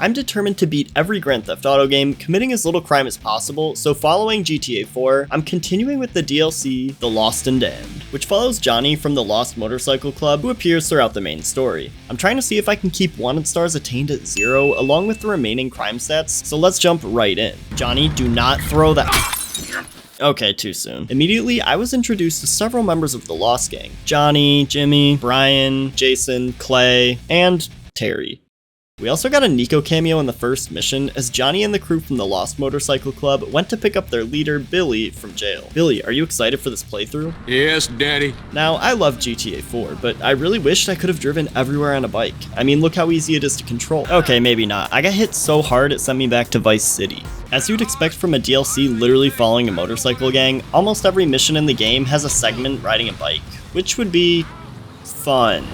I'm determined to beat every Grand Theft Auto game, committing as little crime as possible, so following GTA 4, I'm continuing with the DLC, The Lost and Damned, which follows Johnny from the Lost Motorcycle Club, who appears throughout the main story. I'm trying to see if I can keep wanted stars attained at 0, along with the remaining crime stats, so let's jump right in. Johnny, do not throw that. Okay, too soon. Immediately, I was introduced to several members of the Lost Gang. Johnny, Jimmy, Brian, Jason, Clay, and Terry. We also got a Nico cameo in the first mission, as Johnny and the crew from the Lost Motorcycle Club went to pick up their leader, Billy, from jail. Billy, are you excited for this playthrough? Yes, Daddy. Now, I love GTA 4, but I really wished I could have driven everywhere on a bike. I mean, look how easy it is to control. Okay, maybe not. I got hit so hard it sent me back to Vice City. As you'd expect from a DLC literally following a motorcycle gang, almost every mission in the game has a segment riding a bike, which would be fun.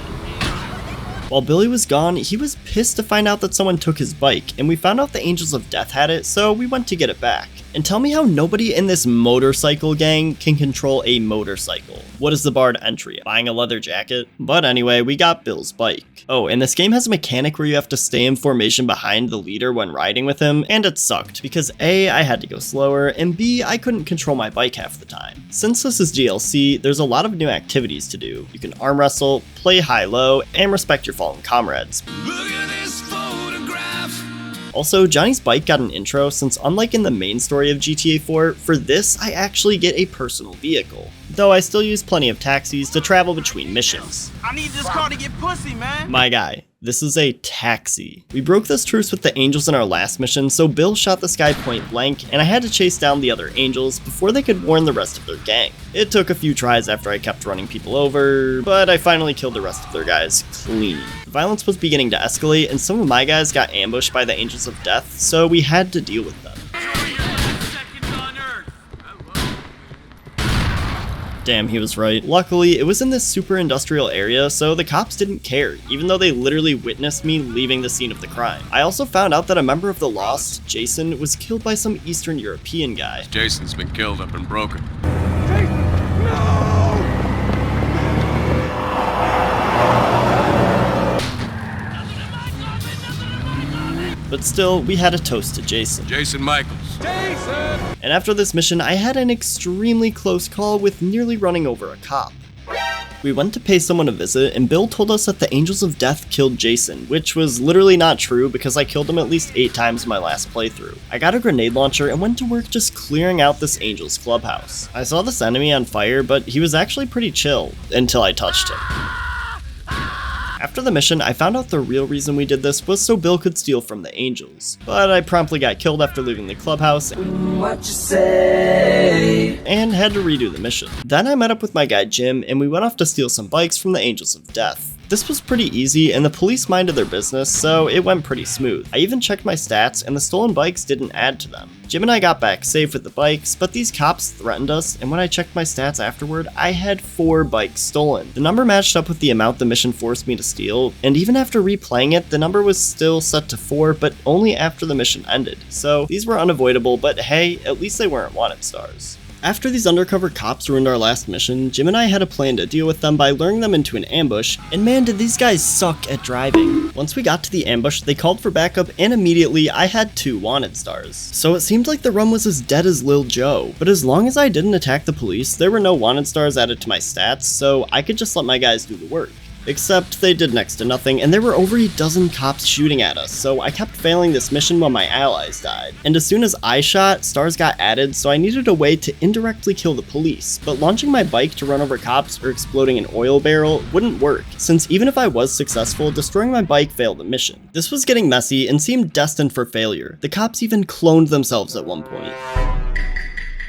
While Billy was gone, he was pissed to find out that someone took his bike, and we found out the Angels of Death had it, so we went to get it back. And tell me how nobody in this motorcycle gang can control a motorcycle. What is the bar to entry? Buying a leather jacket? But anyway, we got Bill's bike. Oh, and this game has a mechanic where you have to stay in formation behind the leader when riding with him, and it sucked, because A, I had to go slower, and B, I couldn't control my bike half the time. Since this is DLC, there's a lot of new activities to do. You can arm wrestle, play high-low, and respect your fallen comrades. Look at this photograph. Also, Johnny's bike got an intro since unlike in the main story of GTA 4, for this I actually get a personal vehicle. Though I still use plenty of taxis to travel between missions. I need this car to get pussy, man. My guy, this is a taxi. We broke this truce with the Angels in our last mission, so Bill shot this guy point blank, and I had to chase down the other Angels before they could warn the rest of their gang. It took a few tries after I kept running people over, but I finally killed the rest of their guys clean. The violence was beginning to escalate, and some of my guys got ambushed by the Angels of Death, so we had to deal with them. Damn, he was right. Luckily, it was in this super industrial area, so the cops didn't care, even though they literally witnessed me leaving the scene of the crime. I also found out that a member of the Lost, Jason, was killed by some Eastern European guy. Jason's been killed up and broken. But still, we had a toast to Jason. Jason Michaels. And after this mission, I had an extremely close call with nearly running over a cop. We went to pay someone a visit, and Bill told us that the Angels of Death killed Jason, which was literally not true because I killed him at least 8 times in my last playthrough. I got a grenade launcher and went to work just clearing out this Angels clubhouse. I saw this enemy on fire, but he was actually pretty chill until I touched him. After the mission, I found out the real reason we did this was so Bill could steal from the Angels. But I promptly got killed after leaving the clubhouse and had to redo the mission. Then I met up with my guy Jim, and we went off to steal some bikes from the Angels of Death. This was pretty easy, and the police minded their business, so it went pretty smooth. I even checked my stats, and the stolen bikes didn't add to them. Jim and I got back safe with the bikes, but these cops threatened us, and when I checked my stats afterward, I had 4 bikes stolen. The number matched up with the amount the mission forced me to steal, and even after replaying it, the number was still set to 4, but only after the mission ended. So these were unavoidable, but hey, at least they weren't wanted stars. After these undercover cops ruined our last mission, Jim and I had a plan to deal with them by luring them into an ambush, and man did these guys suck at driving. Once we got to the ambush, they called for backup, and immediately I had 2 wanted stars. So it seemed like the run was as dead as Lil Joe, but as long as I didn't attack the police, there were no wanted stars added to my stats, so I could just let my guys do the work. Except they did next to nothing, and there were over a dozen cops shooting at us, so I kept failing this mission while my allies died. And as soon as I shot, stars got added, so I needed a way to indirectly kill the police, but launching my bike to run over cops or exploding an oil barrel wouldn't work, since even if I was successful, destroying my bike failed the mission. This was getting messy and seemed destined for failure. The cops even cloned themselves at one point.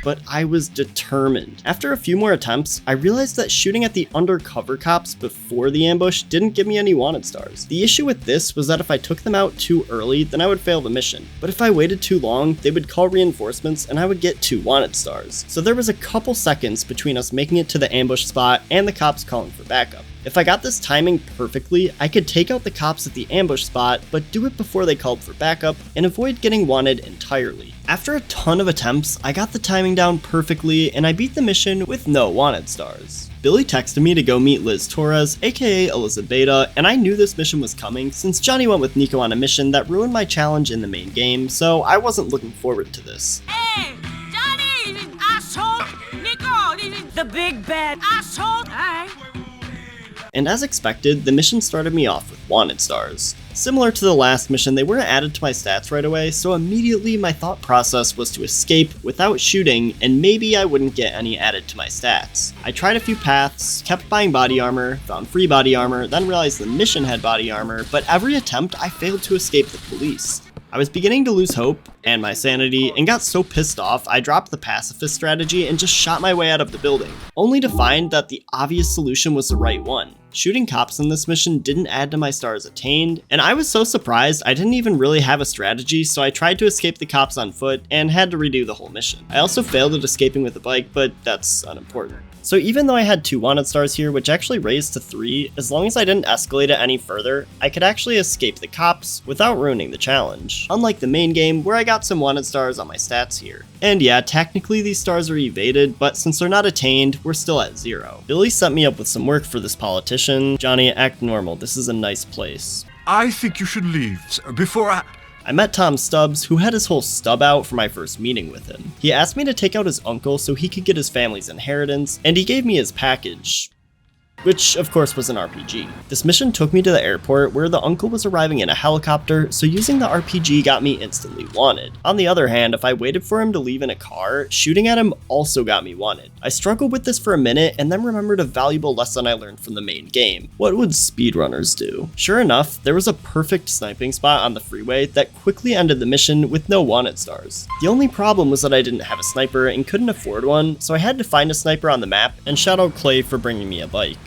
But I was determined. After a few more attempts, I realized that shooting at the undercover cops before the ambush didn't give me any wanted stars. The issue with this was that if I took them out too early, then I would fail the mission. But if I waited too long, they would call reinforcements and I would get 2 wanted stars. So there was a couple seconds between us making it to the ambush spot and the cops calling for backup. If I got this timing perfectly, I could take out the cops at the ambush spot, but do it before they called for backup and avoid getting wanted entirely. After a ton of attempts, I got the timing down perfectly and I beat the mission with no wanted stars. Billy texted me to go meet Liz Torres, aka Elizabeth, and I knew this mission was coming since Johnny went with Nico on a mission that ruined my challenge in the main game, so I wasn't looking forward to this. Hey, Johnny, asshole! Nico, the big bad asshole! Alright. And as expected, the mission started me off with wanted stars. Similar to the last mission, they weren't added to my stats right away, so immediately my thought process was to escape without shooting, and maybe I wouldn't get any added to my stats. I tried a few paths, kept buying body armor, found free body armor, then realized the mission had body armor, but every attempt I failed to escape the police. I was beginning to lose hope and my sanity, and got so pissed off I dropped the pacifist strategy and just shot my way out of the building, only to find that the obvious solution was the right one. Shooting cops in this mission didn't add to my stars attained, and I was so surprised I didn't even really have a strategy, so I tried to escape the cops on foot and had to redo the whole mission. I also failed at escaping with a bike, but that's unimportant. So even though I had 2 wanted stars here, which actually raised to 3, as long as I didn't escalate it any further, I could actually escape the cops without ruining the challenge, unlike the main game where I got some wanted stars on my stats here. And yeah, technically these stars are evaded, but since they're not attained, we're still at 0. Billy set me up with some work for this politician. Johnny, act normal, this is a nice place. I think you should leave, sir, before I met Tom Stubbs, who had his whole stub out for my first meeting with him. He asked me to take out his uncle so he could get his family's inheritance, and he gave me his package, which of course was an RPG. This mission took me to the airport where the uncle was arriving in a helicopter, so using the RPG got me instantly wanted. On the other hand, if I waited for him to leave in a car, shooting at him also got me wanted. I struggled with this for a minute and then remembered a valuable lesson I learned from the main game. What would speedrunners do? Sure enough, there was a perfect sniping spot on the freeway that quickly ended the mission with no wanted stars. The only problem was that I didn't have a sniper and couldn't afford one, so I had to find a sniper on the map and shout out Clay for bringing me a bike.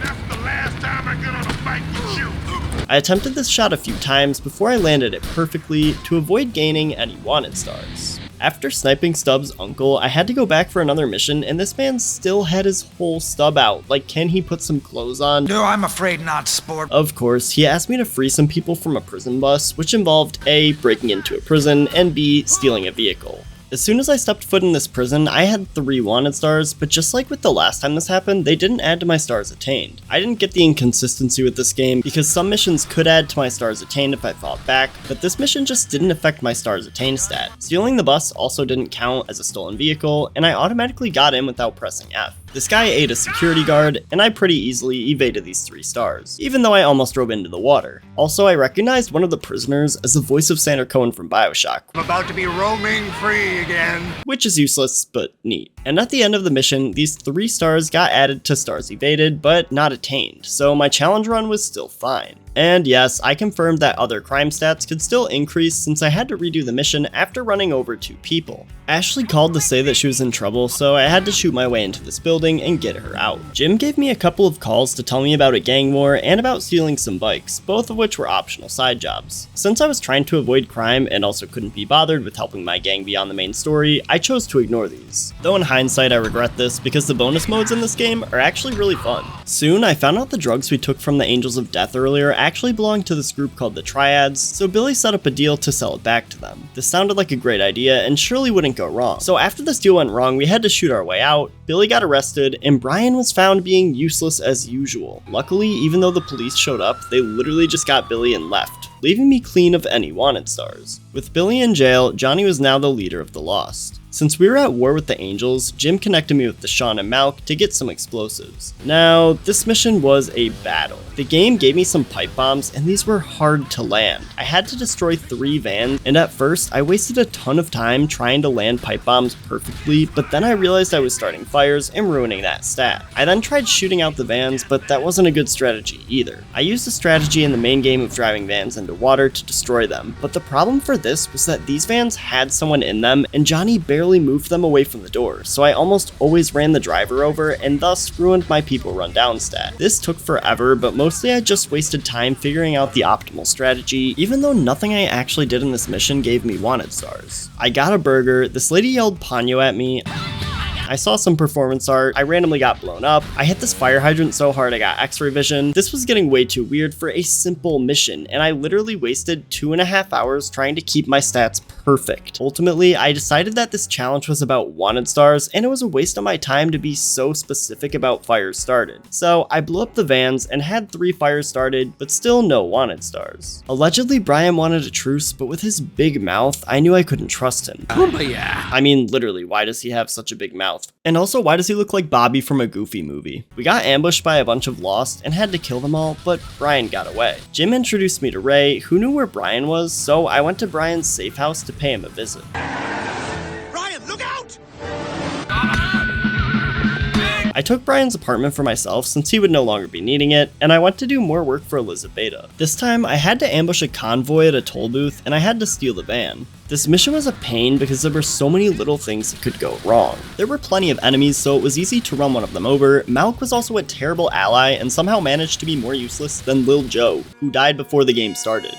That's the last time I get on a bike with you. I attempted this shot a few times before I landed it perfectly to avoid gaining any wanted stars. After sniping Stubbs' uncle, I had to go back for another mission, and this man still had his whole stub out. Like, can he put some clothes on? No, I'm afraid not, sport. Of course, he asked me to free some people from a prison bus, which involved A, breaking into a prison, and B, stealing a vehicle. As soon as I stepped foot in this prison, I had 3 wanted stars, but just like with the last time this happened, they didn't add to my stars attained. I didn't get the inconsistency with this game because some missions could add to my stars attained if I fought back, but this mission just didn't affect my stars attained stat. Stealing the bus also didn't count as a stolen vehicle, and I automatically got in without pressing F. This guy ate a security guard, and I pretty easily evaded these 3 stars, even though I almost drove into the water. Also, I recognized one of the prisoners as the voice of Sandra Cohen from Bioshock, I'm about to be roaming free again. which is useless, but neat. And at the end of the mission, these 3 stars got added to stars evaded, but not attained, so my challenge run was still fine. And yes, I confirmed that other crime stats could still increase since I had to redo the mission after running over 2 people. Ashley called to say that she was in trouble, so I had to shoot my way into this building and get her out. Jim gave me a couple of calls to tell me about a gang war and about stealing some bikes, both of which were optional side jobs. Since I was trying to avoid crime and also couldn't be bothered with helping my gang beyond the main story, I chose to ignore these. Though in hindsight I regret this because the bonus modes in this game are actually really fun. Soon I found out the drugs we took from the Angels of Death earlier actually belonged to this group called the Triads, so Billy set up a deal to sell it back to them. This sounded like a great idea and surely wouldn't go wrong. So after this deal went wrong, we had to shoot our way out, Billy got arrested, and Brian was found being useless as usual. Luckily, even though the police showed up, they literally just got Billy and left, leaving me clean of any wanted stars. With Billy in jail, Johnny was now the leader of the Lost. Since we were at war with the Angels, Jim connected me with Deshaun and Malk to get some explosives. Now, this mission was a battle. The game gave me some pipe bombs, and these were hard to land. I had to destroy 3 vans, and at first, I wasted a ton of time trying to land pipe bombs perfectly, but then I realized I was starting fires and ruining that stat. I then tried shooting out the vans, but that wasn't a good strategy either. I used a strategy in the main game of driving vans into water to destroy them, but the problem for this was that these vans had someone in them, and Johnny barely moved them away from the door, so I almost always ran the driver over and thus ruined my people run down stat. This took forever, but mostly I just wasted time figuring out the optimal strategy, even though nothing I actually did in this mission gave me wanted stars. I got a burger, this lady yelled Ponyo at me, I saw some performance art, I randomly got blown up, I hit this fire hydrant so hard I got x-ray vision. This was getting way too weird for a simple mission, and I literally wasted 2.5 hours trying to keep my stats perfect. Ultimately, I decided that this challenge was about wanted stars, and it was a waste of my time to be so specific about fires started. So I blew up the vans and had 3 fires started, but still no wanted stars. Allegedly, Brian wanted a truce, but with his big mouth, I knew I couldn't trust him. I mean, literally, why does he have such a big mouth? And also, why does he look like Bobby from a Goofy movie? We got ambushed by a bunch of Lost and had to kill them all, but Brian got away. Jim introduced me to Ray, who knew where Brian was, so I went to Brian's safe house to pay him a visit. Brian, look out! I took Brian's apartment for myself since he would no longer be needing it, and I went to do more work for Elizabeta. This time, I had to ambush a convoy at a toll booth, and I had to steal the van. This mission was a pain because there were so many little things that could go wrong. There were plenty of enemies, so it was easy to run one of them over. Malk was also a terrible ally and somehow managed to be more useless than Lil Joe, who died before the game started.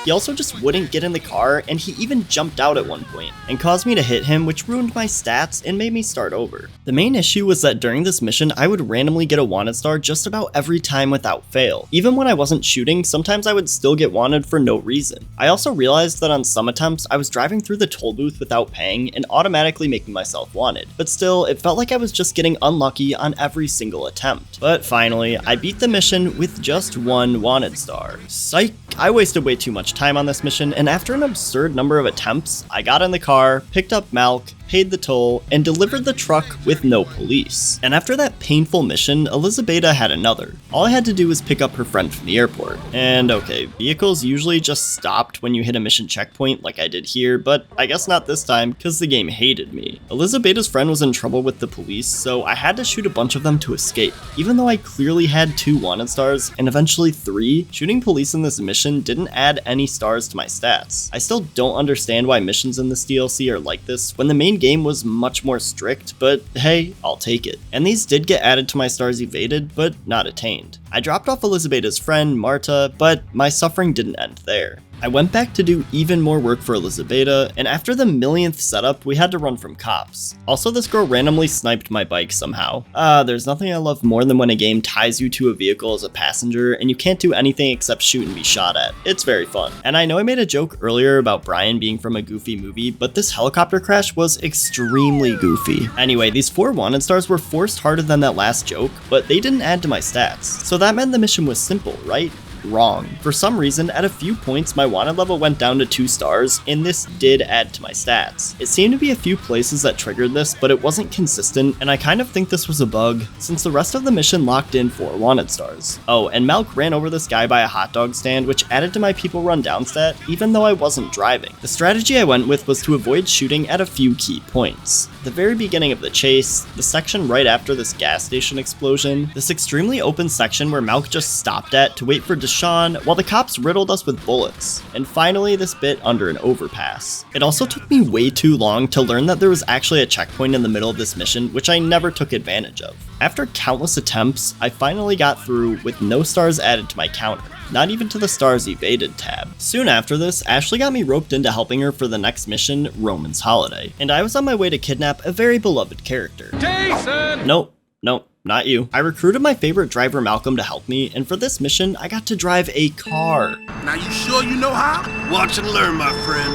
He also just wouldn't get in the car, and he even jumped out at one point, and caused me to hit him, which ruined my stats and made me start over. The main issue was that during this mission, I would randomly get a wanted star just about every time without fail. Even when I wasn't shooting, sometimes I would still get wanted for no reason. I also realized that on some attempts, I was driving through the toll booth without paying and automatically making myself wanted. But still, it felt like I was just getting unlucky on every single attempt. But finally, I beat the mission with just 1 wanted star. Psych! I wasted way too much time on this mission, and after an absurd number of attempts, I got in the car, picked up Malk, paid the toll, and delivered the truck with no police. And after that painful mission, Elizabeta had another. All I had to do was pick up her friend from the airport. And okay, vehicles usually just stopped when you hit a mission checkpoint like I did here, but I guess not this time because the game hated me. Elizabeta's friend was in trouble with the police, so I had to shoot a bunch of them to escape. Even though I clearly had 2 wanted stars, and eventually 3, shooting police in this mission didn't add any stars to my stats. I still don't understand why missions in this DLC are like this when the main game was much more strict, but hey, I'll take it. And these did get added to my stars evaded, but not attained. I dropped off Elizabeta's friend, Marta, but my suffering didn't end there. I went back to do even more work for Elizabeta, and after the millionth setup, we had to run from cops. Also, this girl randomly sniped my bike somehow. There's nothing I love more than when a game ties you to a vehicle as a passenger, and you can't do anything except shoot and be shot at. It's very fun. And I know I made a joke earlier about Brian being from a Goofy movie, but this helicopter crash was extremely goofy. Anyway, these 4 wanted stars were forced harder than that last joke, but they didn't add to my stats. So that meant the mission was simple, right? Wrong. For some reason, at a few points, my wanted level went down to 2 stars, and this did add to my stats. It seemed to be a few places that triggered this, but it wasn't consistent, and I kind of think this was a bug, since the rest of the mission locked in 4 wanted stars. Oh, and Malk ran over this guy by a hot dog stand, which added to my people run down stat, even though I wasn't driving. The strategy I went with was to avoid shooting at a few key points. The very beginning of the chase, the section right after this gas station explosion, this extremely open section where Malk just stopped at to wait for Deshaun while the cops riddled us with bullets, and finally this bit under an overpass. It also took me way too long to learn that there was actually a checkpoint in the middle of this mission, which I never took advantage of. After countless attempts, I finally got through with no stars added to my counter. Not even to the stars evaded tab. Soon after this, Ashley got me roped into helping her for the next mission, Roman's Holiday, and I was on my way to kidnap a very beloved character. Jason! Nope, not you. I recruited my favorite driver Malcolm to help me, and for this mission, I got to drive a car. Now you sure you know how? Watch and learn, my friend.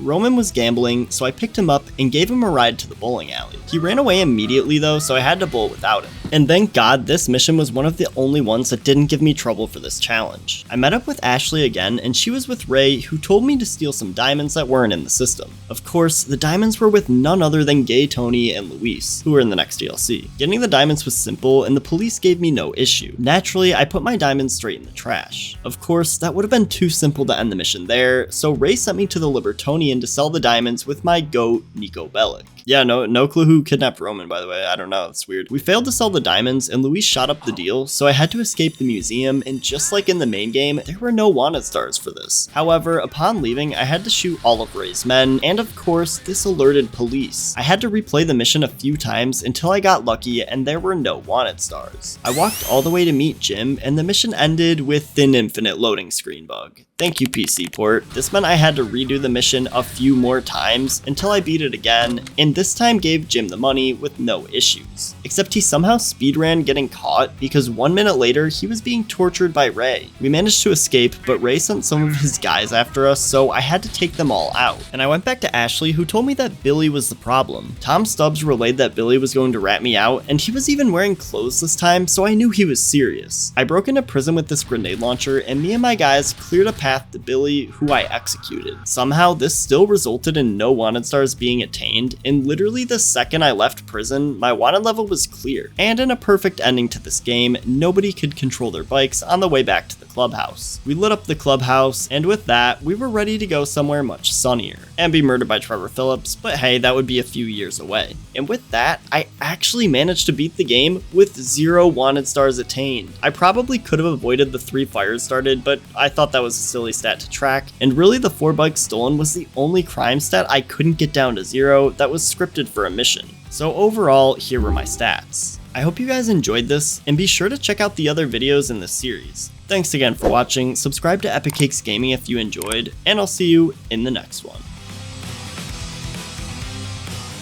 Roman was gambling, so I picked him up and gave him a ride to the bowling alley. He ran away immediately though, so I had to bowl without him. And thank God this mission was one of the only ones that didn't give me trouble for this challenge. I met up with Ashley again, and she was with Ray, who told me to steal some diamonds that weren't in the system. Of course, the diamonds were with none other than Gay Tony and Luis, who were in the next DLC. Getting the diamonds was simple, and the police gave me no issue. Naturally, I put my diamonds straight in the trash. Of course, that would have been too simple to end the mission there, so Ray sent me to the Libertonian to sell the diamonds with my goat, Niko Bellic. Yeah, no clue who kidnapped Roman, by the way. I don't know, it's weird. We failed to sell the diamonds, and Luis shot up the deal, so I had to escape the museum, and just like in the main game, there were no wanted stars for this. However, upon leaving, I had to shoot all of Ray's men, and of course, this alerted police. I had to replay the mission a few times until I got lucky, and there were no wanted stars. I walked all the way to meet Jim, and the mission ended with an infinite loading screen bug. Thank you, PC Port. This meant I had to redo the mission a few more times until I beat it again, and this time gave Jim the money with no issues. Except he somehow speedran getting caught because 1 minute later he was being tortured by Ray. We managed to escape, but Ray sent some of his guys after us, so I had to take them all out. And I went back to Ashley, who told me that Billy was the problem. Tom Stubbs relayed that Billy was going to rat me out, and he was even wearing clothes this time, so I knew he was serious. I broke into prison with this grenade launcher, and me and my guys cleared a path to Billy, who I executed. Somehow, this still resulted in no wanted stars being attained, and literally the second I left prison, my wanted level was clear. And in a perfect ending to this game, nobody could control their bikes on the way back to the clubhouse. We lit up the clubhouse, and with that, we were ready to go somewhere much sunnier and be murdered by Trevor Phillips, but hey, that would be a few years away. And with that, I actually managed to beat the game with 0 wanted stars attained. I probably could have avoided the 3 fires started, but I thought that was a silly stat to track, and really the 4 bikes stolen was the only crime stat I couldn't get down to 0 that was scripted for a mission. So overall, here were my stats. I hope you guys enjoyed this, and be sure to check out the other videos in this series. Thanks again for watching, subscribe to Epic Cakes Gaming if you enjoyed, and I'll see you in the next one.